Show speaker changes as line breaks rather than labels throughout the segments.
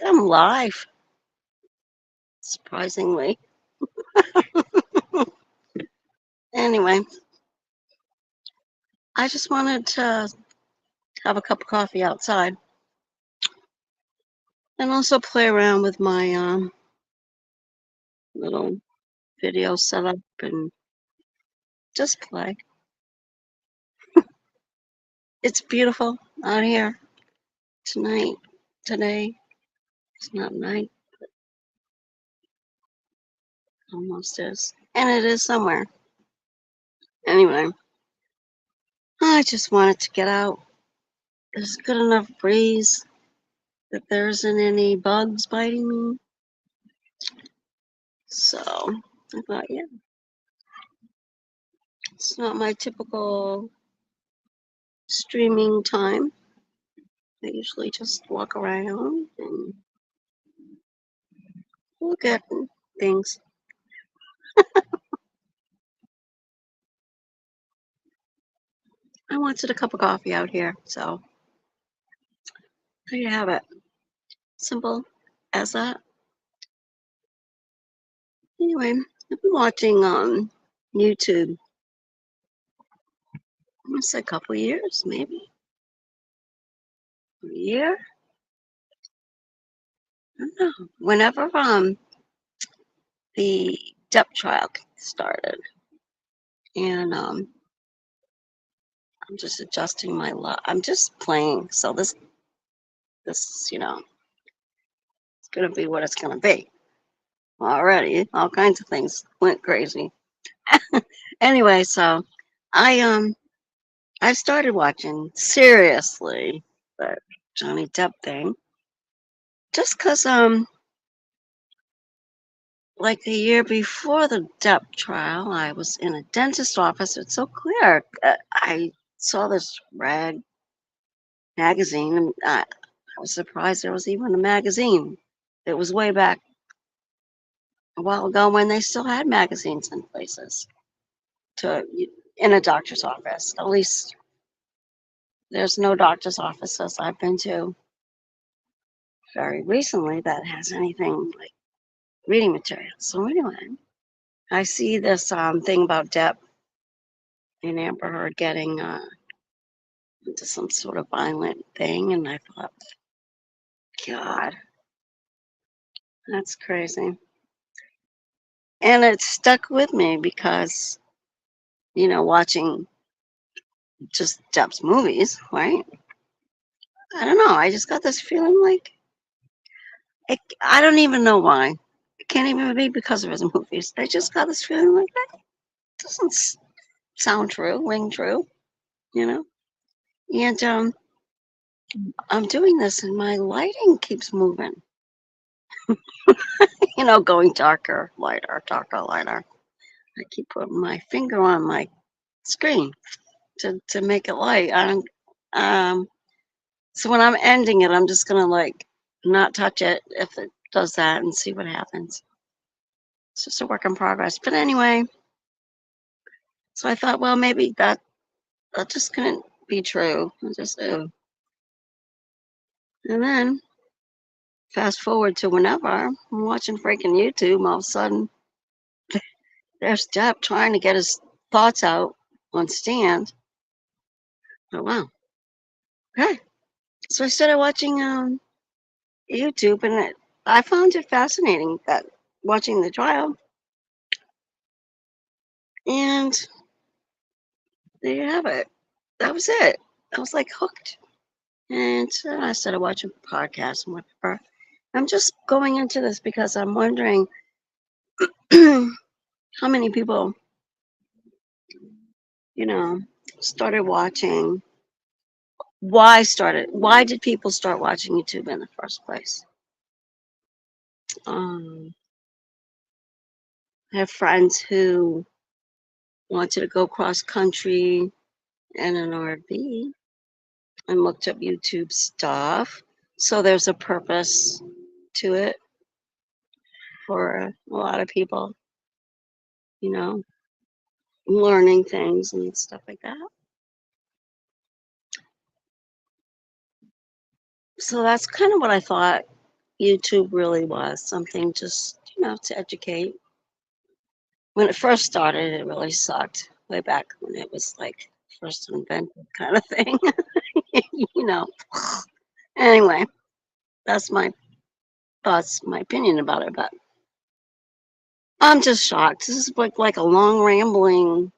I'm live, surprisingly. Anyway, I just wanted to have a cup of coffee outside and also play around with my little video setup and just play. It's beautiful out here tonight, today. It's not night, almost is. And it is somewhere. Anyway, I just wanted to get out. There's good enough breeze that there isn't any bugs biting me. So I thought, yeah, it's not my typical streaming time. I usually just walk around and look at things. I wanted a cup of coffee out here, so there you have it. Simple as that. Anyway, I've been watching YouTube. I want to say a couple years, maybe a year. I don't know. Whenever the Depp trial started, and I'm just adjusting my luck. I'm just playing, so this it's gonna be what it's gonna be. Already, all kinds of things went crazy. Anyway, so I I started watching seriously the Johnny Depp thing just because like the year before the Depp trial, I was in a dentist office. It's so clear. I saw this rag magazine, and I was surprised there was even a magazine. It was way back a while ago when they still had magazines in places to in a doctor's office. At least there's no doctor's offices I've been to very recently that has anything like reading material. So anyway, I see this thing about Depp and Amber Heard getting into some sort of violent thing, and I thought, God, that's crazy. And it stuck with me because watching just Depp's movies, right? I don't know. I just got this feeling like I don't even know why. It can't even be because of his movies. I just got this feeling like that doesn't sound true, ring true, you know. And I'm doing this, and my lighting keeps moving. Going darker, lighter, darker, lighter. I keep putting my finger on my screen to make it light. I don't. So when I'm ending it, I'm just gonna like not touch it if it does that and see what happens. It's just a work in progress. But anyway, so I thought, well, maybe that just couldn't be true. I just And then fast forward to whenever I'm watching freaking YouTube, all of a sudden there's Depp trying to get his thoughts out on stand. Oh wow. Okay. So I started watching YouTube, and I found it fascinating that watching the trial, and there you have it. That was it. I was like hooked, and I started watching podcasts and whatever. I'm just going into this because I'm wondering how many people, you know, started watching. Why did people start watching YouTube in the first place? Um, I have friends who wanted to go cross country in an RV and looked up YouTube stuff. So there's a purpose to it for a lot of people, you know, learning things and stuff like that. So that's kind of what I thought YouTube really was something just, to educate. When it first started, it really sucked way back when it was like first invented kind of thing, you know. Anyway, that's my thoughts, my opinion about it, but I'm just shocked. This is like a long rambling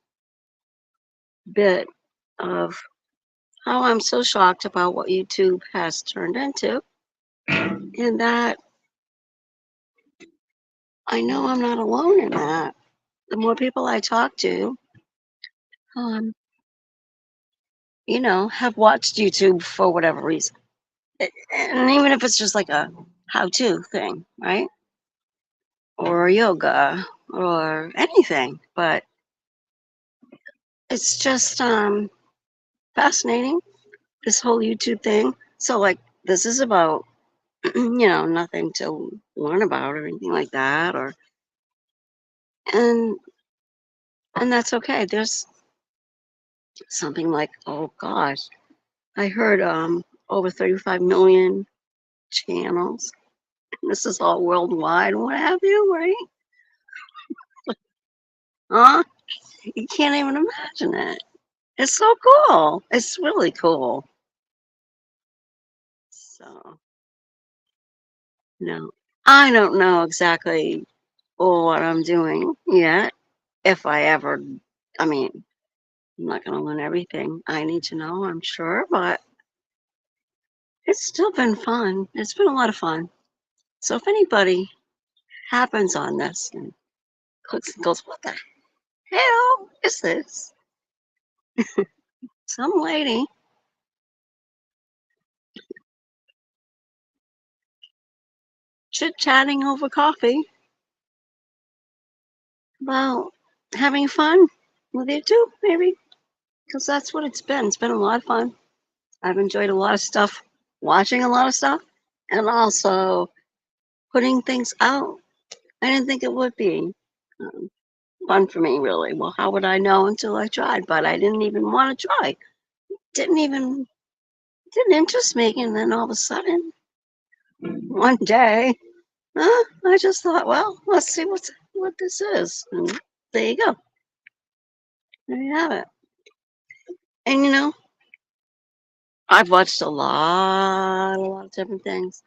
bit of how I'm so shocked about what YouTube has turned into, and that I know I'm not alone in that. The more people I talk to, um, have watched YouTube for whatever reason. And even if it's just like a how-to thing, right? Or yoga or anything, but it's just fascinating, this whole YouTube thing. So like this is about nothing to learn about or anything like that, or and and that's okay. There's something like, oh gosh, I heard over 35 million channels. This is all worldwide, what have you, right? Huh? You can't even imagine it. It's so cool. It's really cool. So, no, I don't know exactly what I'm doing yet. If I ever, I mean, I'm not going to learn everything I need to know, I'm sure, but it's still been fun. It's been a lot of fun. So if anybody happens on this and clicks and goes, what the hell is this? Some lady chit-chatting over coffee about having fun with you too, maybe, because that's what it's been. It's been a lot of fun. I've enjoyed a lot of stuff, watching a lot of stuff, and also putting things out. I didn't think it would be um, fun for me, really. Well, how would I know until I tried? But I didn't even want to try. Didn't interest me. And then all of a sudden, one day, I just thought, well, let's see what this is. And there you go. There you have it. And I've watched a lot of different things.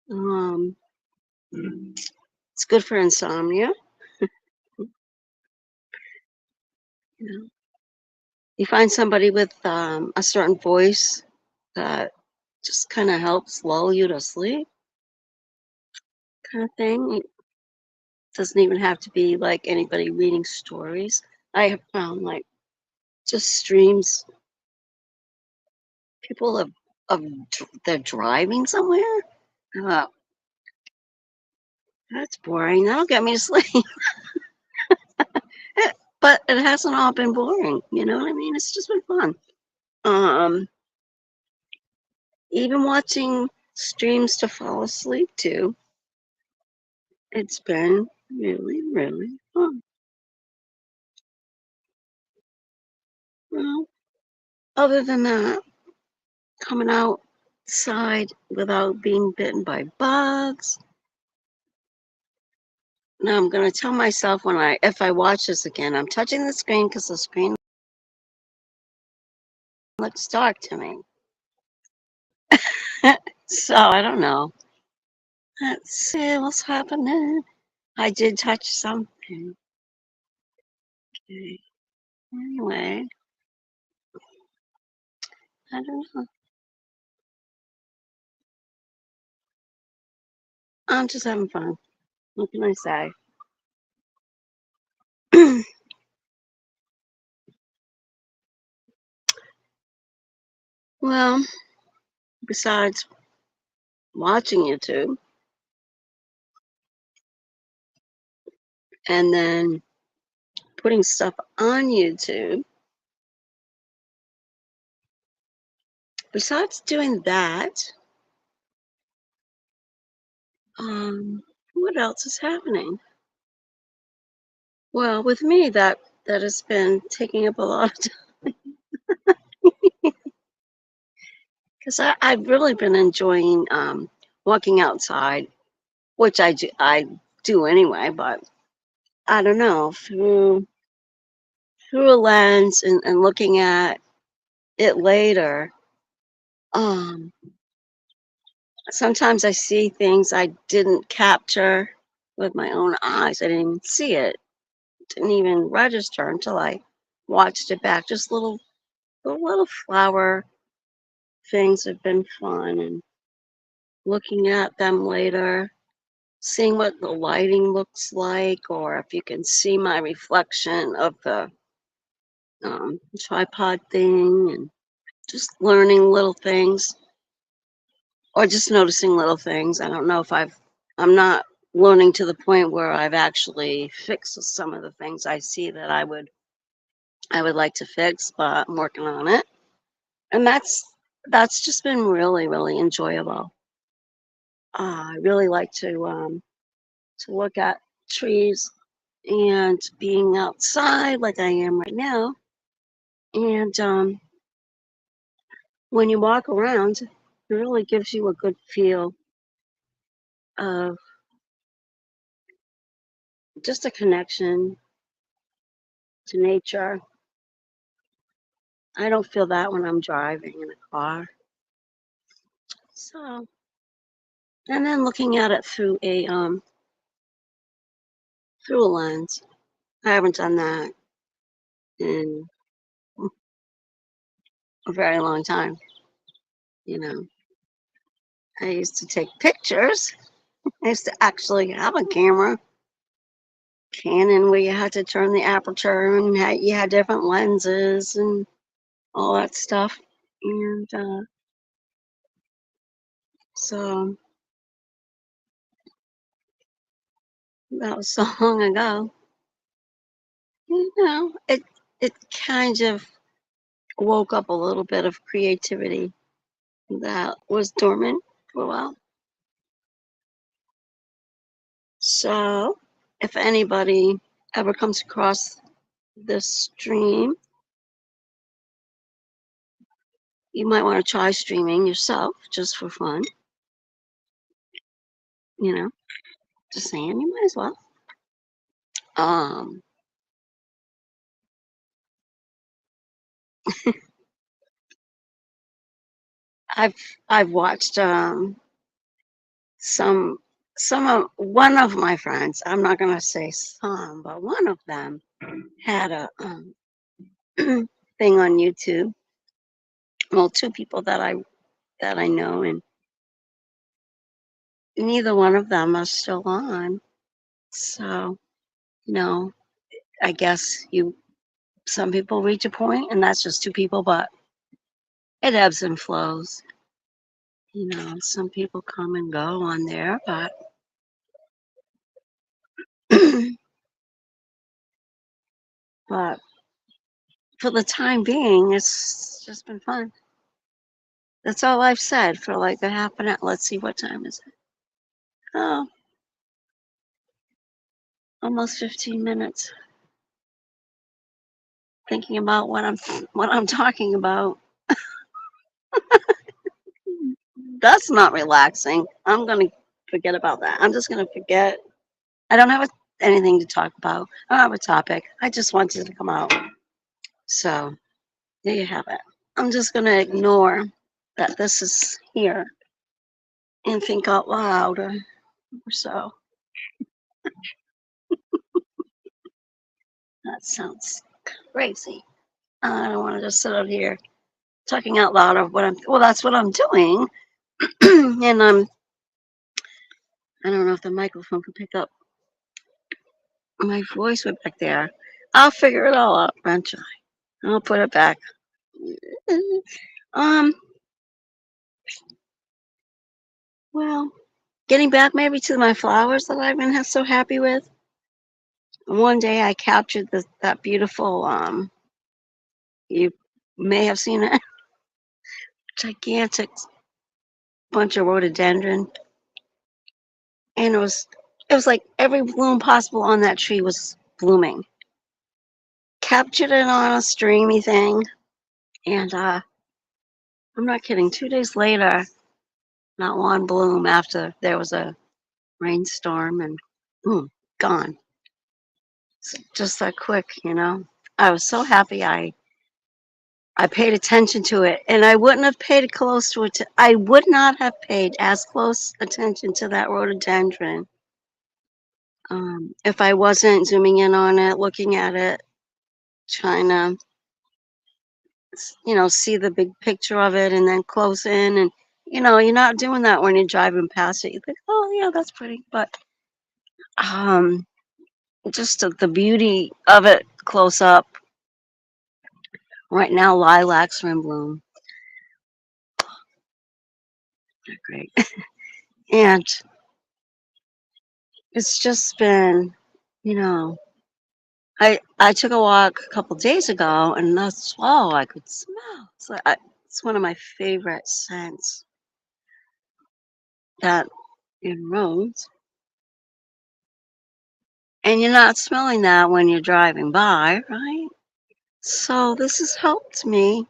Um, it's good for insomnia. You know, you find somebody with a certain voice that just kind of helps lull you to sleep, kind of thing. It doesn't even have to be like anybody reading stories. I have found like just streams. People they're driving somewhere. Uh, that's boring. That'll get me to sleep. But it hasn't all been boring. You know what I mean? It's just been fun. Um, Even watching streams to fall asleep to, it's been really, really fun. Well, other than that, coming outside without being bitten by bugs. Now I'm gonna tell myself if I watch this again, I'm touching the screen because the screen looks dark to me. So I don't know. Let's see what's happening. I did touch something. Okay. Anyway, I don't know. I'm just having fun. What can I say? Well, besides watching YouTube and then putting stuff on YouTube, besides doing that, what else is happening? Well, with me, that has been taking up a lot of time because I've really been enjoying walking outside, which I do anyway, but I don't know, through a lens and looking at it later, um, sometimes I see things I didn't capture with my own eyes. I didn't even see it, didn't even register until I watched it back. Just the little flower things have been fun, and looking at them later, seeing what the lighting looks like, or if you can see my reflection of the tripod thing, and just learning little things, or just noticing little things. I don't know if I'm not learning to the point where I've actually fixed some of the things I see that I would like to fix, but I'm working on it. And that's just been really, really enjoyable. I really like to look at trees and being outside like I am right now. And when you walk around, it really gives you a good feel of just a connection to nature. I don't feel that when I'm driving in a car. So, and then looking at it through a lens. I haven't done that in a very long time. You know, I used to take pictures. I used to actually have a camera, Canon, where you had to turn the aperture and you had different lenses and all that stuff. And so that was so long ago. It kind of woke up a little bit of creativity that was dormant for a while. So if anybody ever comes across this stream, you might want to try streaming yourself just for fun. You know, just saying, you might as well. Um, I've I've watched some some of one of my friends. I'm not gonna say some, but one of them had a thing on YouTube. Well, two people that I know, and neither one of them are still on. So, you know, I guess some people reach a point, and that's just two people, but it ebbs and flows. Some people come and go on there, but but for the time being, it's just been fun. That's all I've said for like a half an hour. Let's see, what time is it? Oh, almost 15 minutes. Thinking about what I'm talking about. That's not relaxing. I'm gonna forget about that. I'm just gonna forget. I don't have anything to talk about. I don't have a topic. I just wanted to come out. So there you have it. I'm just gonna ignore that this is here and think out loud or so. That sounds crazy. I don't want to just sit out here talking out loud of what I'm. Well, that's what I'm doing, and I don't know if the microphone can pick up my voice way back there. I'll figure it all out eventually. I'll put it back. Um. Well, getting back maybe to my flowers that I've been so happy with. One day I captured that beautiful. You may have seen it. Gigantic bunch of rhododendron, and it was like every bloom possible on that tree was blooming. Captured it on a streamy thing, and I'm not kidding. 2 days later, Not one bloom after there was a rainstorm and boom, gone. Just that quick, you know. I was so happy I paid attention to it, and I wouldn't have paid close to it. I would not have paid as close attention to that rhododendron if I wasn't zooming in on it, looking at it, trying to, see the big picture of it, and then close in. And you're not doing that when you're driving past it. You think, oh yeah, that's pretty, but um, just the beauty of it close up. Right now, lilacs are in bloom. They're great, and it's just been, you know. I took a walk a couple days ago, and that's all I could smell. It's one of my favorite scents that in rose, and you're not smelling that when you're driving by, right? So this has helped me.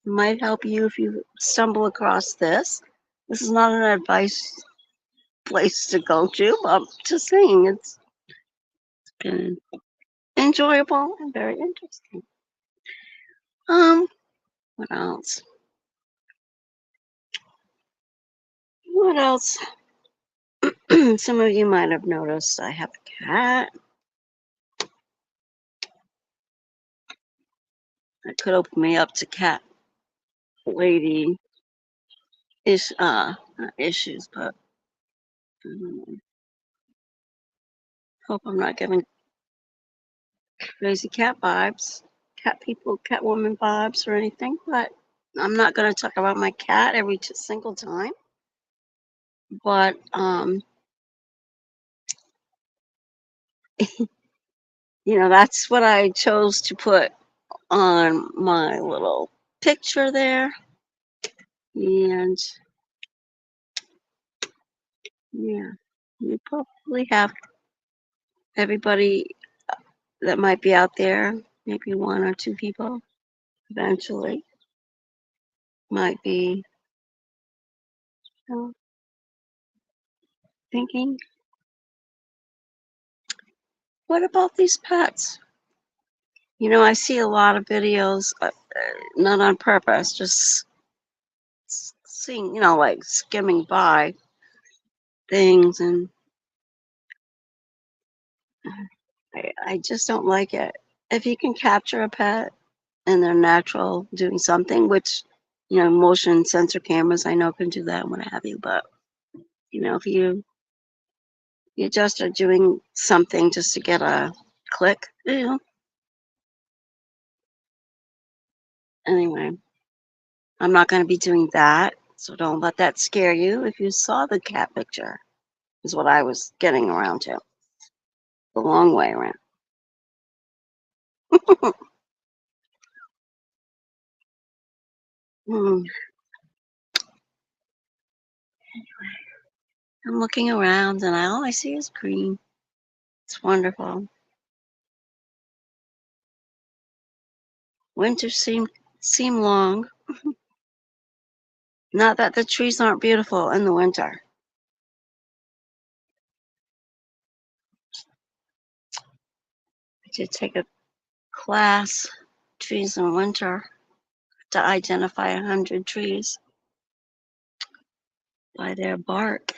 Might help you if you stumble across this. This is not an advice place to go to, but I'm just saying it's been enjoyable and very interesting. Um, what else? What else? Some of you might have noticed I have a cat. That could open me up to cat lady not issues, but hope I'm not giving crazy cat vibes, cat people, cat woman vibes or anything. But I'm not going to talk about my cat every single time. But that's what I chose to put on my little picture there. And yeah, you probably have everybody that might be out there, maybe one or two people eventually might be uh, thinking, what about these pets? I see a lot of videos, not on purpose, just seeing, like skimming by things, and I just don't like it. If you can capture a pet and they're natural doing something, which, motion sensor cameras I know can do that and what have you, but, if you just are doing something just to get a click, anyway, I'm not going to be doing that. So don't let that scare you. If you saw the cat picture, is what I was getting around to. The long way around. Hmm. I'm looking around and all I see is green. It's wonderful. Winter seem long. Not that the trees aren't beautiful in the winter. I did take a class, trees in winter, to identify 100 trees by their bark.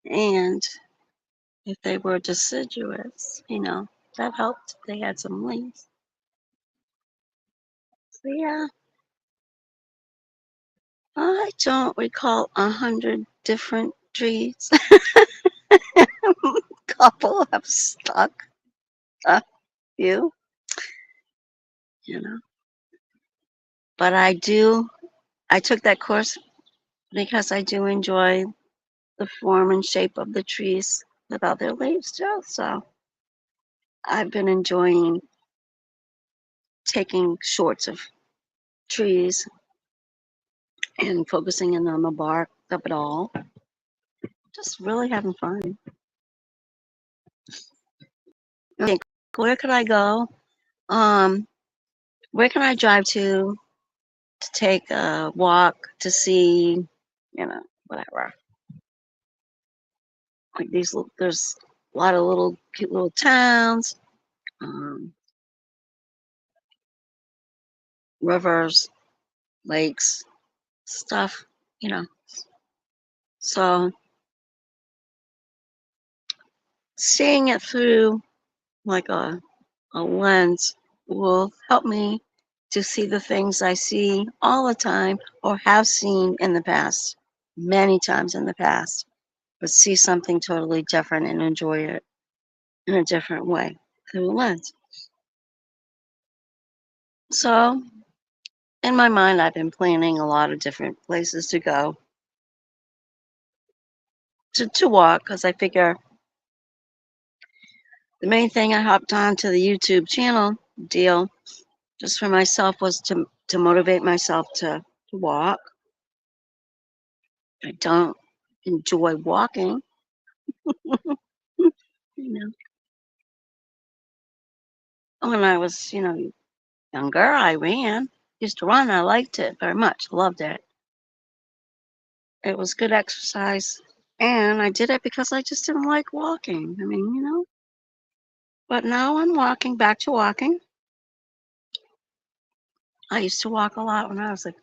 And if they were deciduous, that helped. They had some leaves. So yeah, I don't recall 100 different trees. Couple have stuck a few, you know. But I took that course because I do enjoy the form and shape of the trees without their leaves too. So I've been enjoying taking shorts of trees and focusing in on the bark of it all. Just really having fun. Okay, where could I go? Where can I drive to to take a walk to see, whatever. Like there's a lot of little cute little towns, um, rivers, lakes, stuff, you know. So seeing it through like a lens will help me to see the things I see all the time or have seen in the past, many times in the past, but see something totally different and enjoy it in a different way through a lens. So, in my mind, I've been planning a lot of different places to go to walk because I figure the main thing I hopped on to the YouTube channel deal just for myself was to motivate myself to walk. I don't enjoy walking, you know. When I was, younger, I ran. Used to run. I liked it very much. Loved it. It was good exercise. And I did it because I just didn't like walking. I mean, But now I'm walking, back to walking. I used to walk a lot when I was a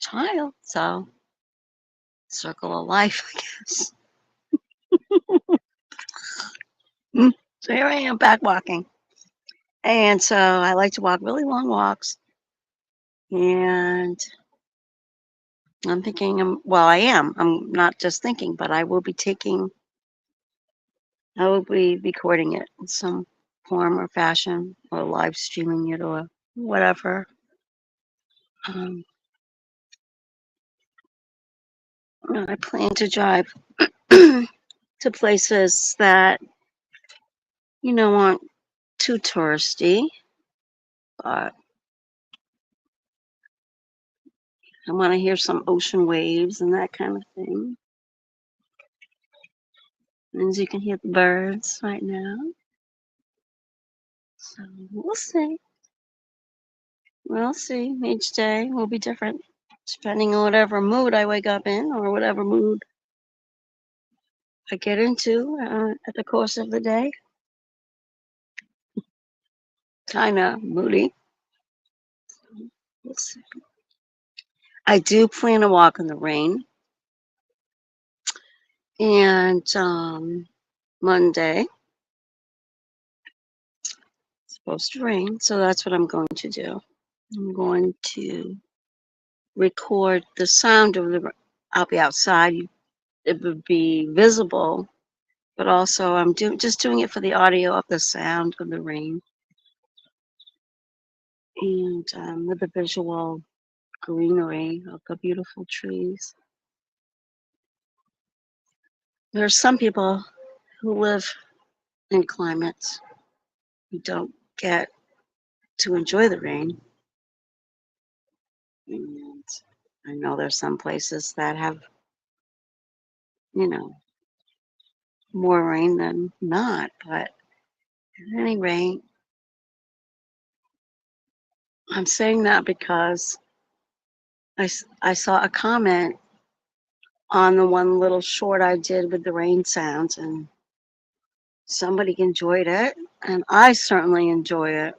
child. So, circle of life, I guess. So here I am back walking. And so I like to walk really long walks. And I'm thinking, well, I am. I'm not just thinking, but I will be recording it in some form or fashion or live streaming it or whatever. Um, I plan to drive to places that, aren't too touristy, but I want to hear some ocean waves and that kind of thing. And as you can hear the birds right now. So we'll see. We'll see. Each day will be different, depending on whatever mood I wake up in or whatever mood I get into at the course of the day. Kind of moody. We'll see. I do plan to walk in the rain. And Monday, it's supposed to rain. So that's what I'm going to do. I'm going to record the sound of the. I'll be outside. It would be visible, but also I'm just doing it for the audio of the sound of the rain and with the visual greenery of the beautiful trees. There are some people who live in climates who don't get to enjoy the rain. And I know there's some places that have, you know, more rain than not, but at any rate, I'm saying that because I saw a comment on the one little short I did with the rain sounds, and somebody enjoyed it, and I certainly enjoy it.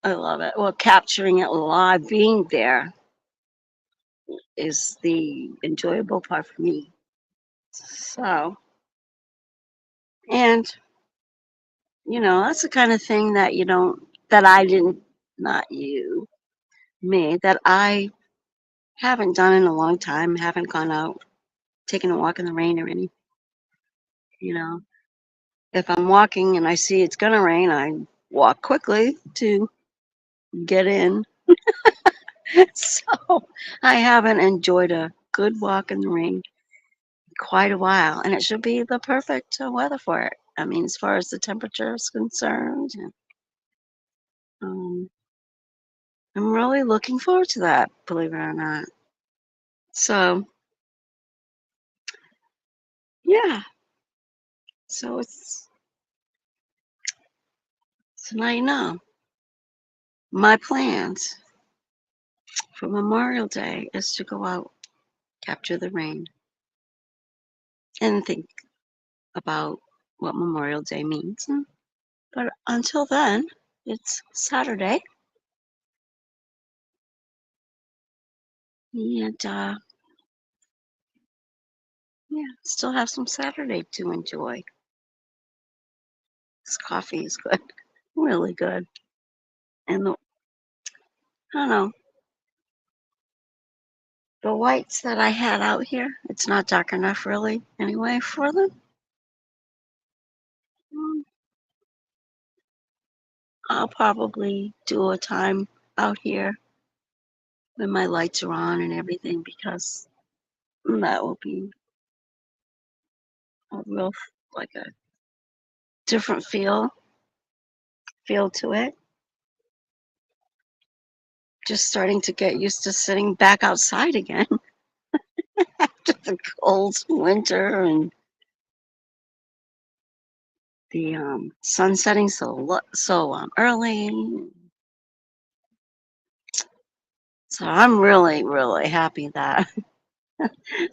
I love it. Well, capturing it live, being there is the enjoyable part for me. So, and that's the kind of thing that that I didn't, not you, me, that I haven't done in a long time, haven't gone out, taken a walk in the rain or anything, you know. If I'm walking and I see it's gonna rain, I walk quickly to get in. So I haven't enjoyed a good walk in the rain quite a while, and it should be the perfect weather for it. I mean, as far as the temperature is concerned, and, um, I'm really looking forward to that, believe it or not. So, yeah. So so now you know my plans. for Memorial Day is to go out, capture the rain, and think about what Memorial Day means. But until then, it's Saturday, and yeah, still have some Saturday to enjoy. This coffee is good, really good. And I don't know, the whites that I had out here, it's not dark enough really anyway for them. Mm, I'll probably do a time out here when my lights are on and everything because that will be a real, like a different feel to it. Just starting to get used to sitting back outside again after the cold winter and the sun setting so early. So I'm really happy that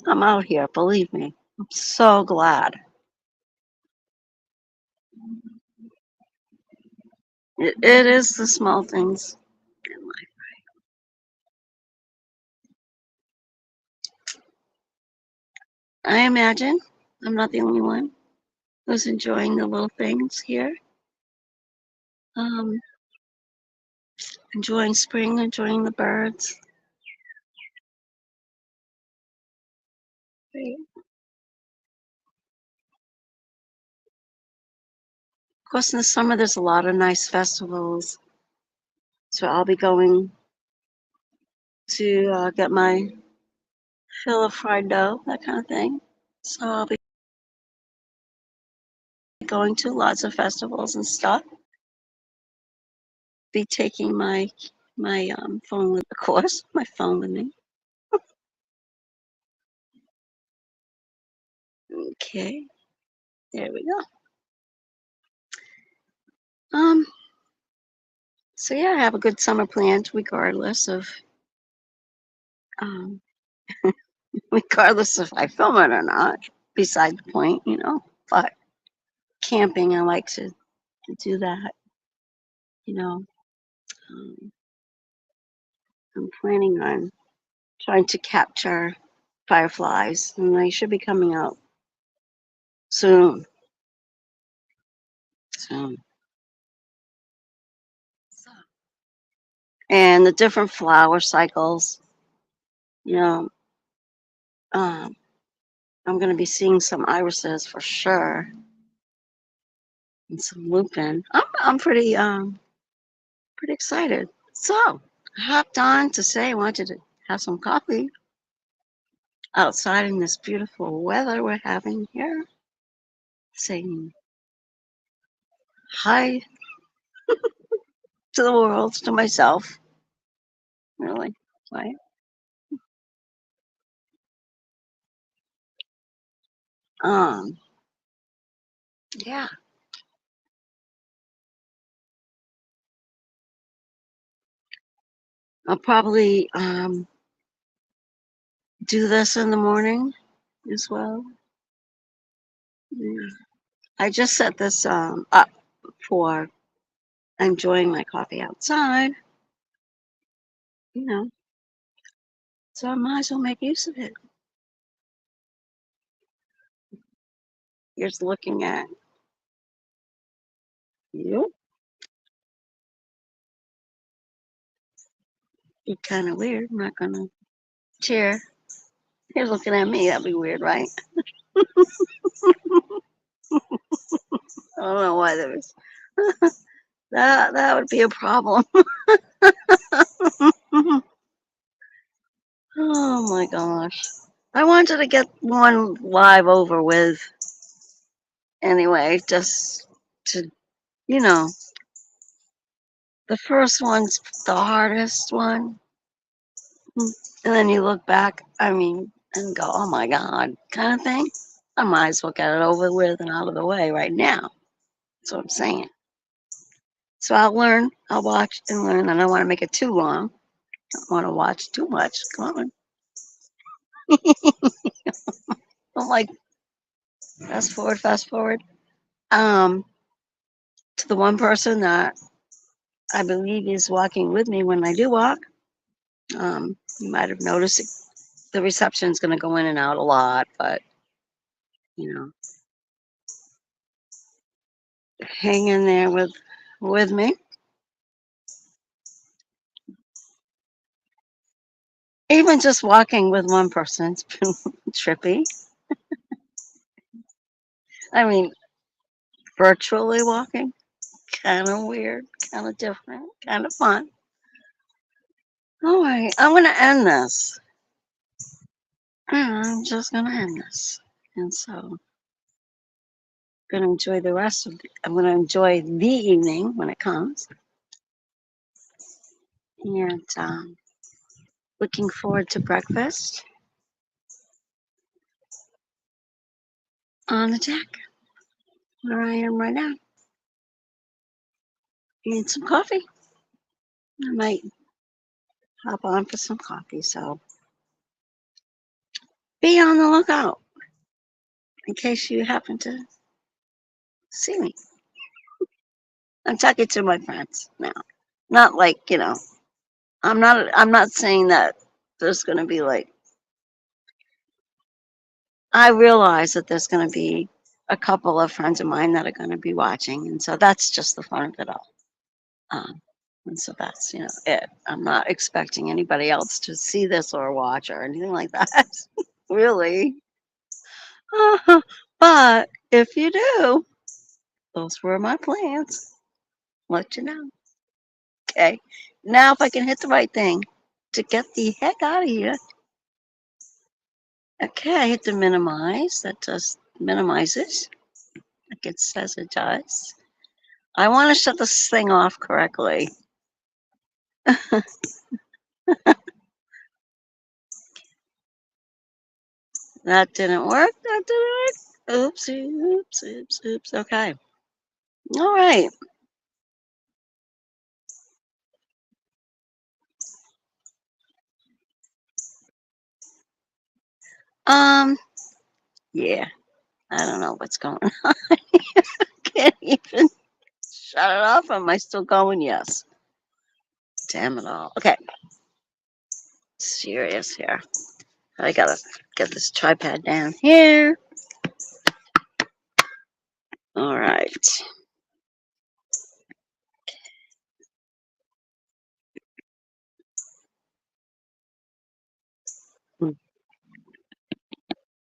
I'm out here. Believe me, I'm so glad. It is the small things in life. I imagine I'm not the only one who's enjoying the little things here. Um, enjoying spring, enjoying the birds. Right. Of course, in the summer there's a lot of nice festivals, so I'll be going to get my fill of fried dough, that kind of thing. So I'll be going to lots of festivals and stuff. Be taking my phone with, of course, my phone with me. Okay, there we go. Um, so yeah, I have a good summer planned, regardless of um, regardless if I film it or not. Beside the point, you know. But camping, I like to do that. You know, um, I'm planning on trying to capture fireflies, and they should be coming out soon. Soon. And the different flower cycles, you know, um, I'm going to be seeing some irises for sure, and some lupin. I'm pretty excited. So I hopped on to say I wanted to have some coffee outside in this beautiful weather we're having here, saying hi to the world, to myself, really. Right? Um, yeah, I'll probably do this in the morning as well. Yeah. I just set this up for enjoying my coffee outside, you know, so I might as well make use of it. Here's looking at you. Be kind of weird. I'm not gonna cheer. Here's looking at me. That'd be weird, right? I don't know why there was that would be a problem. Oh my gosh. I wanted to get one live over with anyway, just to, you know, the first one's the hardest one. And then you look back, I mean, and go, oh my God, kind of thing. I might as well get it over with and out of the way right now. That's what I'm saying. So I'll learn, I'll watch and learn. I don't want to make it too long. Don't want to watch too much. Come on. I'm like, fast forward, fast forward. Um, to the one person that I believe is walking with me when I do walk. You might have noticed the reception is going to go in and out a lot, but you know, hang in there with me. Even just walking with one person's been trippy. I mean, virtually walking, kind of weird, kind of different, kind of fun. All right, I'm going to end this. I'm just going to end this. And so I'm going to enjoy the rest of I'm going to enjoy the evening when it comes. And looking forward to breakfast on the deck where I am right now. Need some coffee. I might hop on for some coffee. So be on the lookout in case you happen to see me. I'm talking to my friends now. Not like, I'm not saying that there's gonna be like I realize that there's gonna be a couple of friends of mine that are gonna be watching, and so that's just the fun of it all. Um, and so that's it. I'm not expecting anybody else to see this or watch or anything like that. Really. But if you do, those were my plans. Let you know. Okay. Now, if I can hit the right thing to get the heck out of here. Okay, I hit the minimize. That just minimizes like it says it does. I want to shut this thing off correctly. That didn't work. That didn't work. Oops, oops, oops, oops. Okay. All right. Um, yeah. I don't know what's going on. Can't even shut it off. Am I still going? Yes. Damn it all. Okay. Serious here. I gotta get this tripod down here. All right.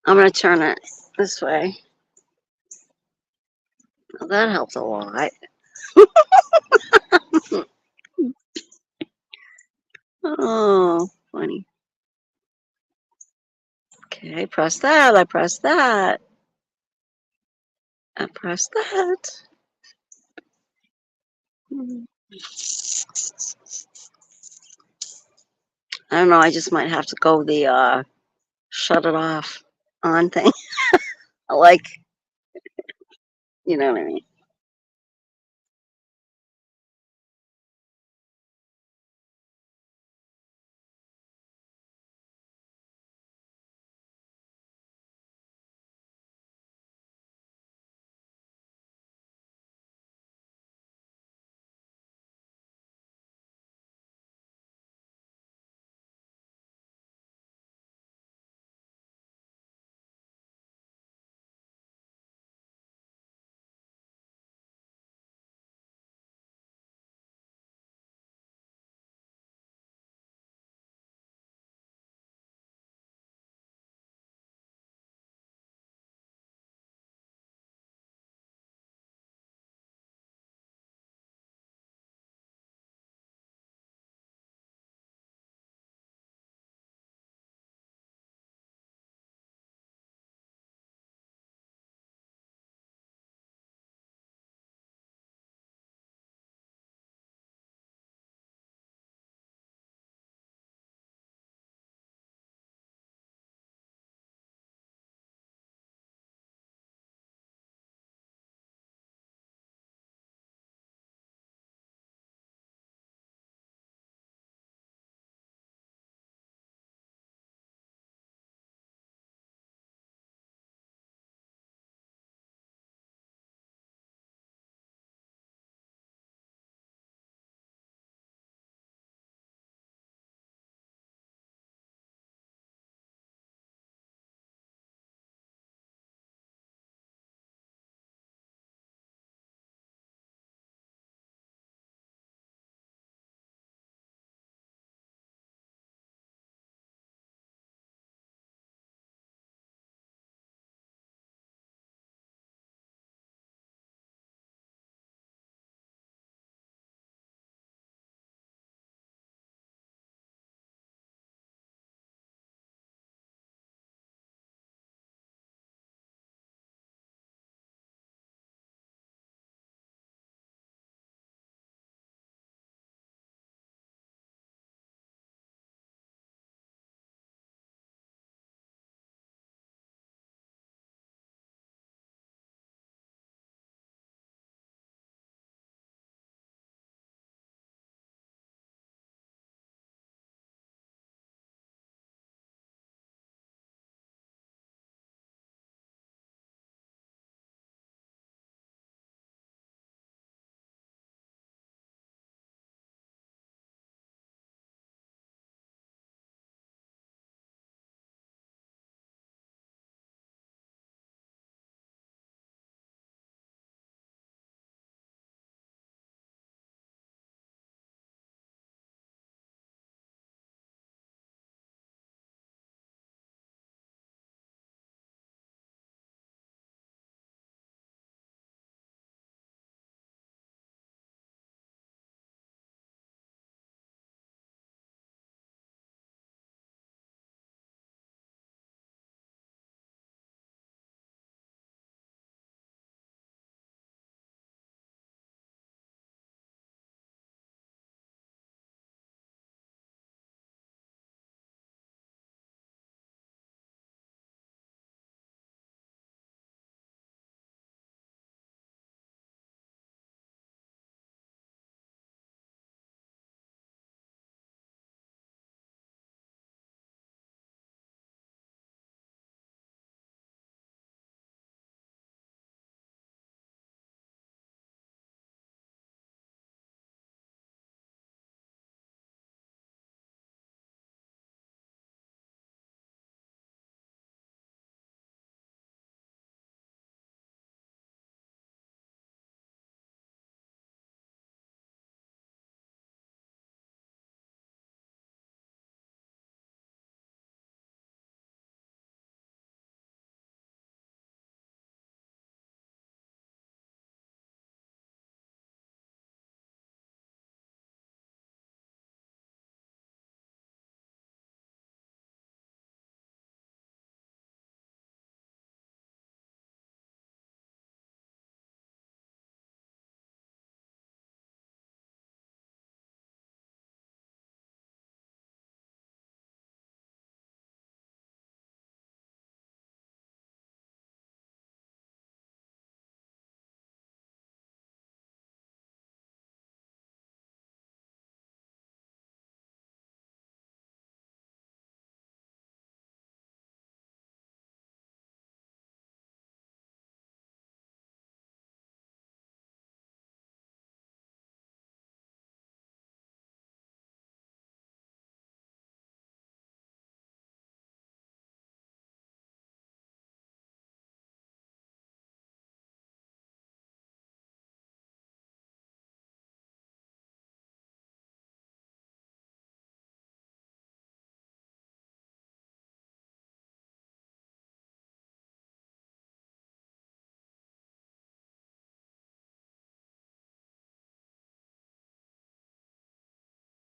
I'm gonna turn it this way. Well, that helps a lot. Oh, funny. Okay, press that. I press that. I press that. I don't know. I just might have to go the shut it off on thing. Like, you know what I mean?